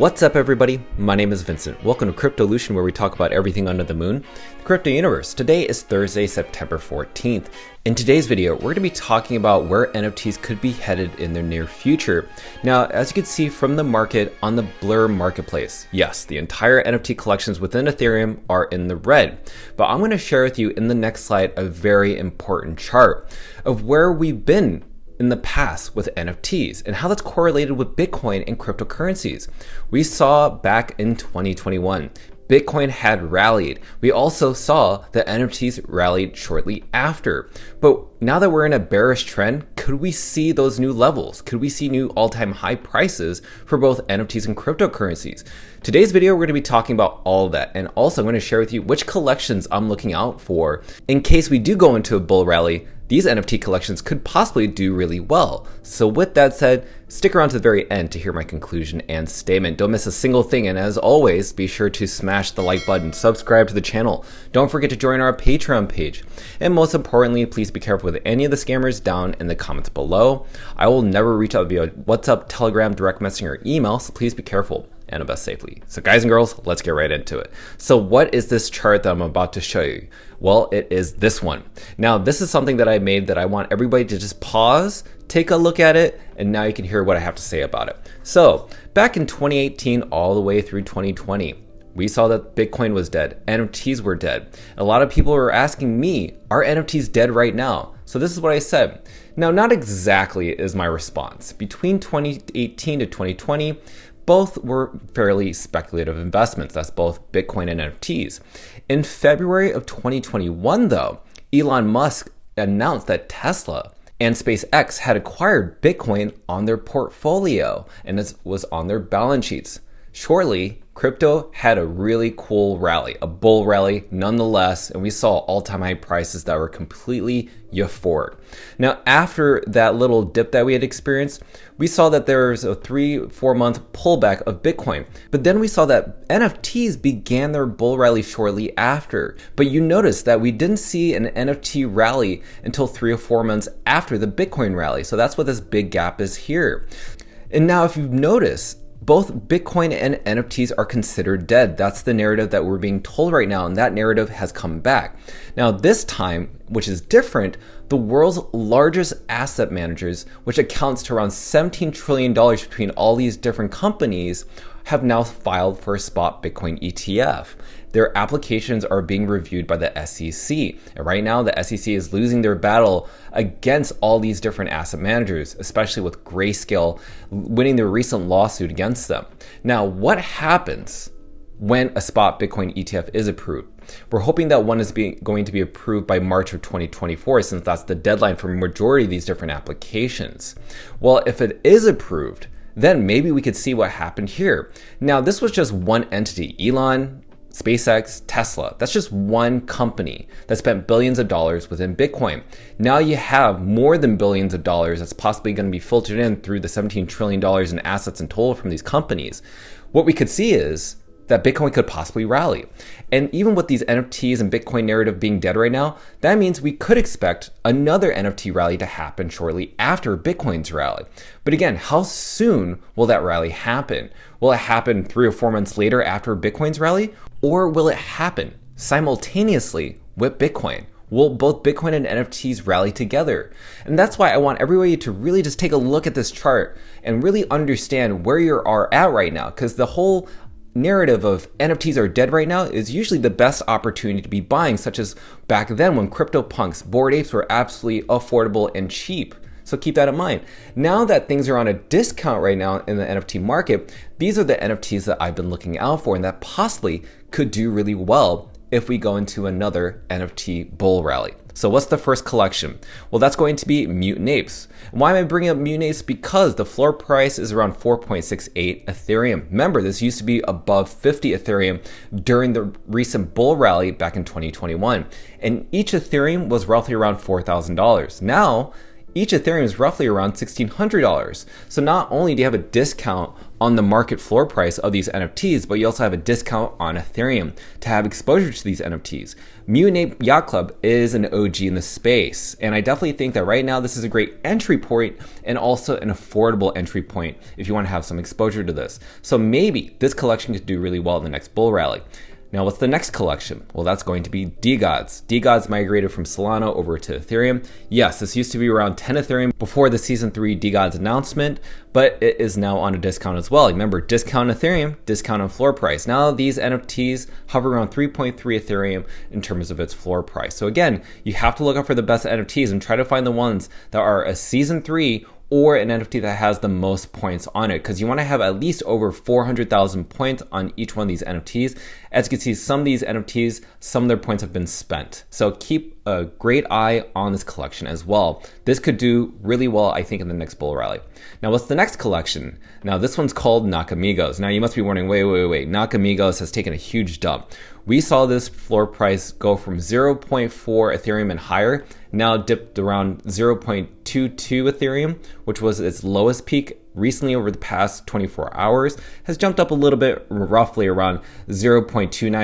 What's up, everybody? My name is Vincent. Welcome to Cryptolution, where we talk about everything under the moon, the crypto universe. Today is Thursday, September 14th. In today's video, we're going to be talking about where NFTs could be headed in the near future. Now, as you can see from the market on the Blur marketplace, yes, the entire NFT collections within Ethereum are in the red. But I'm going to share with you in the next slide a very important chart of where we've been in the past with NFTs and how that's correlated with Bitcoin and cryptocurrencies. We saw back in 2021, Bitcoin had rallied. We also saw that NFTs rallied shortly after. But now that we're in a bearish trend, could we see those new levels? Could we see new all-time high prices for both NFTs and cryptocurrencies? Today's video, we're going to be talking about all of that. And also I'm going to share with you which collections I'm looking out for in case we do go into a bull rally. These NFT collections could possibly do really well. So with that said, stick around to the very end to hear my conclusion and statement. Don't miss a single thing, and as always, be sure to smash the like button, subscribe to the channel. Don't forget to join our Patreon page. And most importantly, please be careful with any of the scammers down in the comments below. I will never reach out via WhatsApp, Telegram, direct messaging, or email, so please be careful and invest safely. So guys and girls, let's get right into it. So what is this chart that I'm about to show you? Well, it is this one. Now, this is something that I made that I want everybody to just pause, take a look at it, and now you can hear what I have to say about it. So back in 2018 all the way through 2020, we saw that Bitcoin was dead, NFTs were dead. A lot of people were asking me, are NFTs dead right now? So this is what I said. Now, not exactly is my response. Between 2018 to 2020, both were fairly speculative investments. That's both Bitcoin and NFTs. In February of 2021, though, Elon Musk announced that Tesla and SpaceX had acquired Bitcoin on their portfolio, and this was on their balance sheets. Shortly, crypto had a really cool rally, a bull rally nonetheless, and we saw all-time high prices that were completely euphoric. Now, after that little dip that we had experienced, we saw that there was a 3-4 month pullback of Bitcoin. But then we saw that NFTs began their bull rally shortly after. But you notice that we didn't see an NFT rally until 3 or 4 months after the Bitcoin rally. So that's what this big gap is here. And now if you've noticed, both Bitcoin and NFTs are considered dead. That's the narrative that we're being told right now, and that narrative has come back. Now, this time, which is different, the world's largest asset managers, which accounts to around $17 trillion between all these different companies, have now filed for a spot Bitcoin ETF. Their applications are being reviewed by the SEC. And right now, the SEC is losing their battle against all these different asset managers, especially with Grayscale winning their recent lawsuit against them. Now, what happens when a spot Bitcoin ETF is approved? We're hoping that one is going to be approved by March of 2024, since that's the deadline for a majority of these different applications. Well, if it is approved, then maybe we could see what happened here. Now, this was just one entity, Elon, SpaceX, Tesla. That's just one company that spent billions of dollars within Bitcoin. Now you have more than billions of dollars that's possibly going to be filtered in through the $17 trillion in assets in total from these companies. What we could see is that Bitcoin could possibly rally. And even with these NFTs and Bitcoin narrative being dead right now, that means we could expect another NFT rally to happen shortly after Bitcoin's rally. But again, how soon will that rally happen? Will it happen 3 or 4 months later after Bitcoin's rally? Or will it happen simultaneously with Bitcoin? Will both Bitcoin and NFTs rally together? And that's why I want everybody to really just take a look at this chart and really understand where you are at right now, because the whole narrative of NFTs are dead right now is usually the best opportunity to be buying, such as back then when CryptoPunks, Bored Apes were absolutely affordable and cheap. So keep that in mind. Now that things are on a discount right now in the NFT market, these are the NFTs that I've been looking out for and that possibly could do really well if we go into another NFT bull rally. So what's the first collection? Well, that's going to be Mutant Apes. Why am I bringing up Mutant Apes? Because the floor price is around 4.68 Ethereum. Remember, this used to be above 50 Ethereum during the recent bull rally back in 2021. And each Ethereum was roughly around $4,000. Now, each Ethereum is roughly around $1,600. So not only do you have a discount on the market floor price of these NFTs, but you also have a discount on Ethereum to have exposure to these NFTs. Mutant Ape Yacht Club is an OG in the space, and I definitely think that right now this is a great entry point and also an affordable entry point if you want to have some exposure to this. So maybe this collection could do really well in the next bull rally. Now, what's the next collection? Well, that's going to be DeGods. DeGods migrated from Solana over to Ethereum. Yes, this used to be around 10 Ethereum before the Season 3 DeGods announcement, but it is now on a discount as well. Remember, discount Ethereum, discount on floor price. Now, these NFTs hover around 3.3 Ethereum in terms of its floor price. So again, you have to look out for the best NFTs and try to find the ones that are a Season 3 or an NFT that has the most points on it, because you want to have at least over 400,000 points on each one of these NFTs. As you can see, some of these NFTs, some of their points have been spent. So keep a great eye on this collection as well. This could do really well, I think, in the next bull rally. Now, what's the next collection? Now, this one's called Nakamigos. Now, you must be wondering, wait. Nakamigos has taken a huge dump. We saw this floor price go from 0.4 Ethereum and higher, now dipped around 0.22 Ethereum, which was its lowest peak recently over the past 24 hours, has jumped up a little bit, roughly around 0.29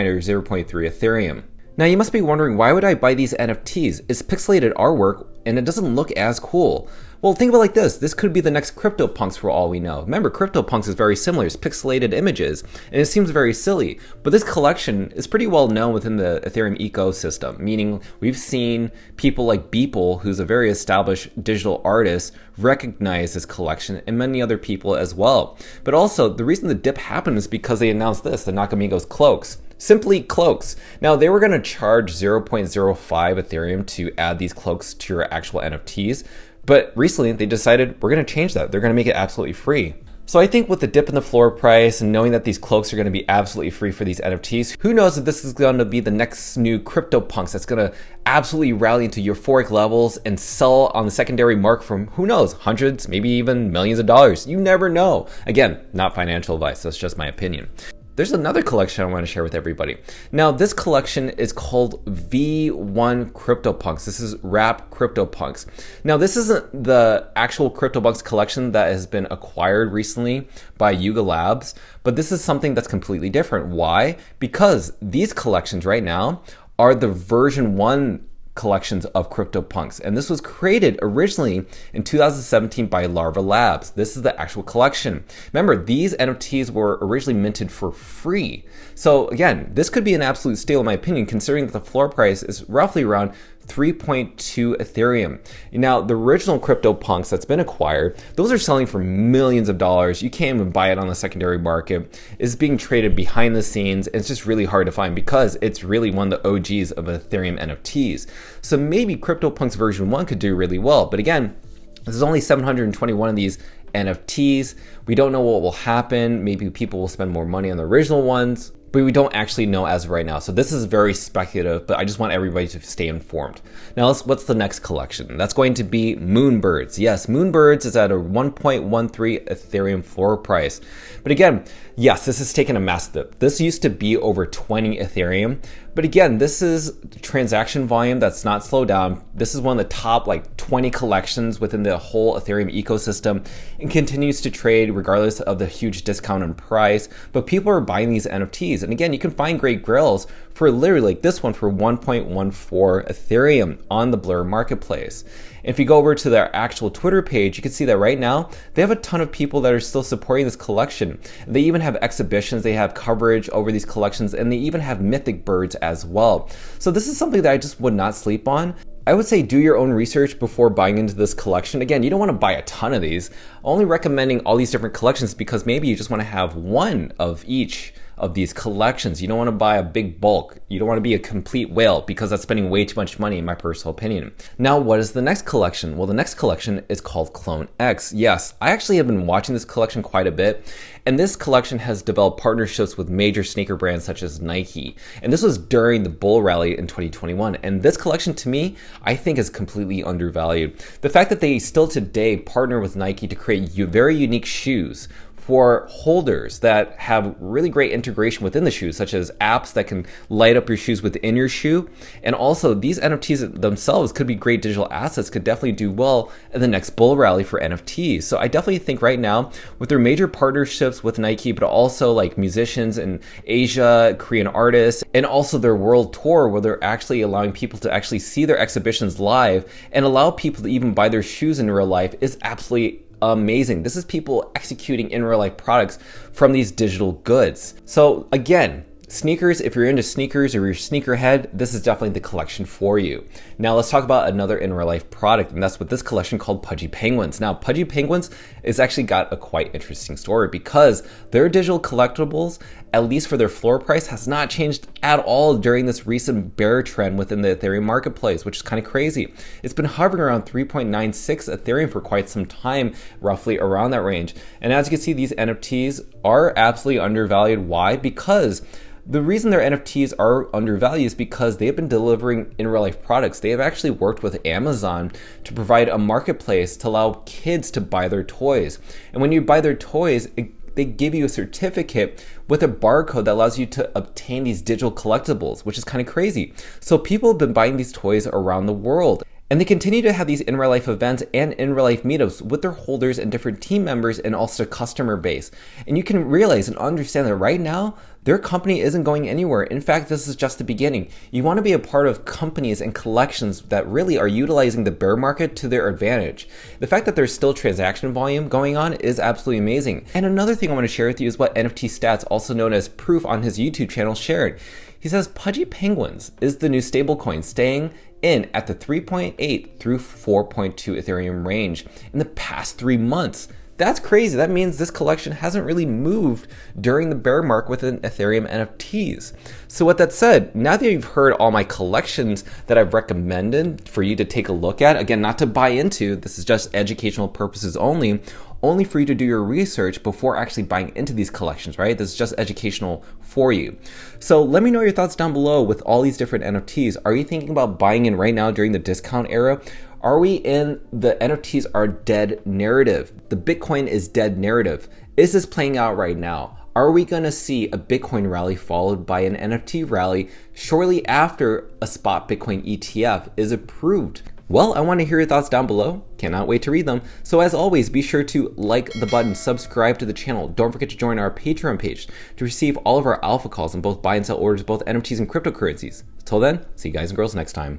or 0.3 Ethereum. Now, you must be wondering, why would I buy these NFTs? It's pixelated artwork and it doesn't look as cool. Well, think about it like this. This could be the next CryptoPunks for all we know. Remember, CryptoPunks is very similar. It's pixelated images, and it seems very silly. But this collection is pretty well known within the Ethereum ecosystem, meaning we've seen people like Beeple, who's a very established digital artist, recognize this collection, and many other people as well. But also, the reason the dip happened is because they announced this, the Nakamigos cloaks. Simply cloaks. Now, they were going to charge 0.05 Ethereum to add these cloaks to your actual NFTs, but recently they decided we're going to change that. They're going to make it absolutely free. So I think with the dip in the floor price and knowing that these cloaks are going to be absolutely free for these NFTs, who knows if this is going to be the next new CryptoPunks that's going to absolutely rally into euphoric levels and sell on the secondary market from, who knows, hundreds, maybe even millions of dollars. You never know. Again, not financial advice. That's just my opinion. There's another collection I want to share with everybody. Now, this collection is called V1 CryptoPunks. This is Wrap CryptoPunks. Now, this isn't the actual CryptoPunks collection that has been acquired recently by Yuga Labs, but this is something that's completely different. Why? Because these collections right now are the version 1 collections of CryptoPunks, and this was created originally in 2017 by Larva Labs. This is the actual collection. Remember, these NFTs were originally minted for free. So again, this could be an absolute steal in my opinion, considering that the floor price is roughly around 3.2 Ethereum. Now, the original CryptoPunks that's been acquired, those are selling for millions of dollars. You can't even buy it on the secondary market. It's being traded behind the scenes. It's just really hard to find because it's really one of the OGs of Ethereum NFTs. So maybe CryptoPunks version 1 could do really well. But again, there's only 721 of these NFTs. We don't know what will happen. Maybe people will spend more money on the original ones, but we don't actually know as of right now. So this is very speculative, but I just want everybody to stay informed. Now, what's the next collection? That's going to be Moonbirds. Yes, Moonbirds is at a 1.13 Ethereum floor price. But again, yes, this has taken a massive dip. This used to be over 20 Ethereum. But again, this is transaction volume that's not slowed down. This is one of the top 20 collections within the whole Ethereum ecosystem and continues to trade regardless of the huge discount in price. But people are buying these NFTs. And again, you can find great grails for literally like this one for 1.14 Ethereum on the Blur marketplace. And if you go over to their actual Twitter page, you can see that right now they have a ton of people that are still supporting this collection. They even have exhibitions, they have coverage over these collections, and they even have mythic birds as well. So this is something that I just would not sleep on. I would say do your own research before buying into this collection. Again, you don't want to buy a ton of these. Only recommending all these different collections because maybe you just want to have one of each of these collections. You don't want to buy a big bulk. You don't want to be a complete whale because that's spending way too much money in my personal opinion. Now, what is the next collection? Well, the next collection is called Clone X. Yes, I actually have been watching this collection quite a bit, and this collection has developed partnerships with major sneaker brands such as Nike. And this was during the bull rally in 2021. And this collection to me, I think is completely undervalued. The fact that they still today partner with Nike to create very unique shoes for holders that have really great integration within the shoes, such as apps that can light up your shoes within your shoe. And also these NFTs themselves could be great digital assets, could definitely do well in the next bull rally for NFTs. So I definitely think right now with their major partnerships with Nike, but also like musicians in Asia, Korean artists, and also their world tour where they're actually allowing people to actually see their exhibitions live and allow people to even buy their shoes in real life is absolutely amazing. This is people executing in real life products from these digital goods. So again, sneakers, if you're into sneakers or you're sneakerhead, this is definitely the collection for you. Now let's talk about another in real life product, and that's with this collection called Pudgy Penguins. Now Pudgy Penguins has actually got a quite interesting story because their digital collectibles, at least for their floor price, has not changed at all during this recent bear trend within the Ethereum marketplace, which is kind of crazy. It's been hovering around 3.96 Ethereum for quite some time, roughly around that range. And as you can see, these NFTs are absolutely undervalued. Why? Because the reason their NFTs are undervalued is because they have been delivering in real life products. They have actually worked with Amazon to provide a marketplace to allow kids to buy their toys. And when you buy their toys, they give you a certificate with a barcode that allows you to obtain these digital collectibles, which is kind of crazy. So people have been buying these toys around the world. And they continue to have these in real life events and in real life meetups with their holders and different team members and also customer base. And you can realize and understand that right now, their company isn't going anywhere. In fact, this is just the beginning. You want to be a part of companies and collections that really are utilizing the bear market to their advantage. The fact that there's still transaction volume going on is absolutely amazing. And another thing I want to share with you is what NFT Stats, also known as Proof on his YouTube channel, shared. He says Pudgy Penguins is the new stablecoin, staying in at the 3.8 through 4.2 Ethereum range in the past 3 months. That's crazy. That means this collection hasn't really moved during the bear market within Ethereum NFTs. So with that said, now that you've heard all my collections that I've recommended for you to take a look at, again, not to buy into, this is just educational purposes only for you to do your research before actually buying into these collections, right? This is just educational for you. So let me know your thoughts down below with all these different NFTs. Are you thinking about buying in right now during the discount era? Are we in the NFTs are dead narrative? The Bitcoin is dead narrative. Is this playing out right now? Are we going to see a Bitcoin rally followed by an NFT rally shortly after a spot Bitcoin ETF is approved? Well, I want to hear your thoughts down below. Cannot wait to read them. So as always, be sure to like the button, subscribe to the channel. Don't forget to join our Patreon page to receive all of our alpha calls on both buy and sell orders, both NFTs and cryptocurrencies. Till then, see you guys and girls next time.